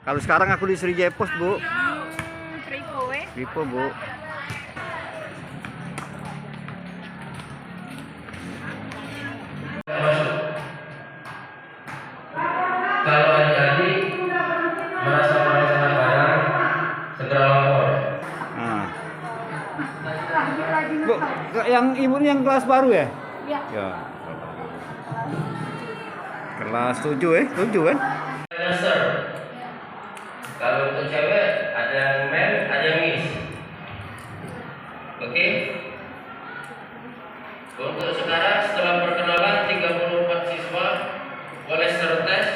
Kalau sekarang aku di Sriwijaya Pos, Bu. Kripo Lipo, Bu. Kalau adik-adik merasa penasaran barang, segera lapor. Nah. Bu, yang ibu ini yang kelas baru ya? Iya. Ya. Kelas 7 7 kan? Sir, kalau untuk cewek ada yang men, ada yang miss. Oke? Untuk sekarang setelah perkenalan 34 siswa boleh tes.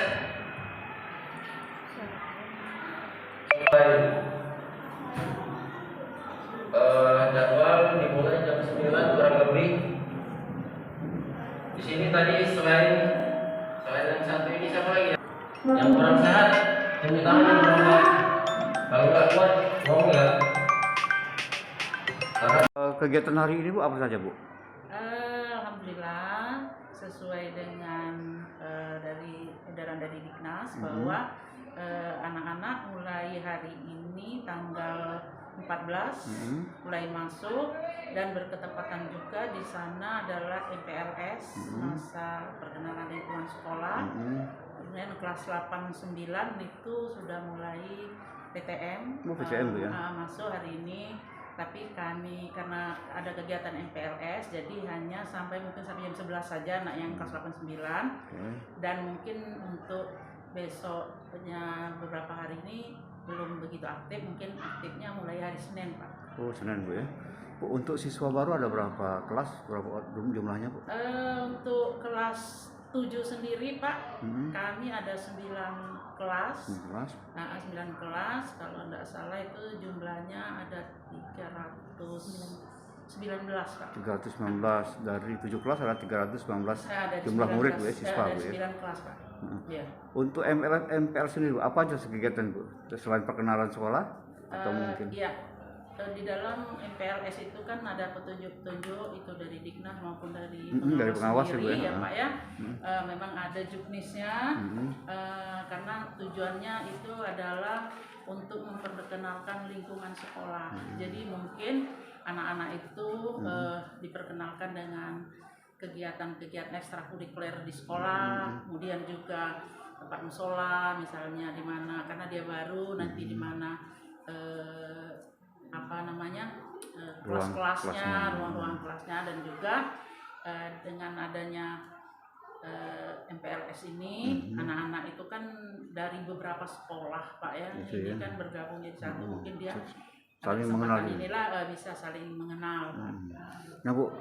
Jadwal dimulai jam 9 kurang lebih. Di sini tadi selain yang satu ini siapa lagi ya? Yang kurang sehat, tunjuk tangan yang kurang sehat. Kalau nggak kuat, ngomong ya. Karena Kegiatan hari ini, Bu, apa saja, Bu? Alhamdulillah sesuai dengan dari edaran dari Diknas bahwa anak-anak mulai hari ini tanggal 14 mulai masuk dan berketepatan juga di sana adalah MPLS masa perkenalan lingkungan sekolah. Kemudian kelas 8-9 itu sudah mulai PTM. PTM, Bu, ya? Masuk hari ini. Tapi kami karena ada kegiatan MPLS jadi hanya mungkin sampai jam 11 saja anak yang kelas 89 dan mungkin untuk besoknya beberapa hari ini belum begitu aktif, mungkin aktifnya mulai hari Senin, Pak. Oh, Senin, Bu, ya. Bu, untuk siswa baru ada berapa kelas? Berapa jumlahnya, Bu? Untuk kelas 7 sendiri, Pak, kami ada 9 kelas. 9 kelas, kalau tidak salah itu jumlahnya ada 319, Pak. 319 dari 7 kelas ada 319 jumlah murid, Bu, ya, siswa, ada Bu, ya. 9 kelas, Pak. Ya. Untuk MPL sendiri, Bu, apa aja kegiatan, Bu? Selain perkenalan sekolah atau mungkin? Iya. Di dalam MPLS itu kan ada petunjuk-petunjuk itu dari Diknas maupun dari pengawas sendiri, ya, Bu, ya, Pak, ya. Memang ada juknisnya karena tujuannya itu adalah untuk memperkenalkan lingkungan sekolah. Jadi mungkin anak-anak itu diperkenalkan dengan kegiatan-kegiatan ekstrakurikuler di sekolah, kemudian juga tempat musola misalnya di mana karena dia baru nanti di mana kelas-kelasnya, ruang-ruang kelasnya dan juga dengan adanya MPLS ini anak-anak itu kan dari beberapa sekolah, Pak, ya. Ini kan bergabung jadi satu, mungkin dia saling mengenal. Inilah bisa saling mengenal. Nah, Bu,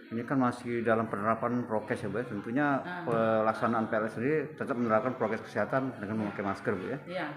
ini kan masih dalam penerapan prokes, ya, Bu. Tentunya pelaksanaan PLS sendiri tetap menerapkan prokes kesehatan dengan memakai masker, Bu, ya. Iya.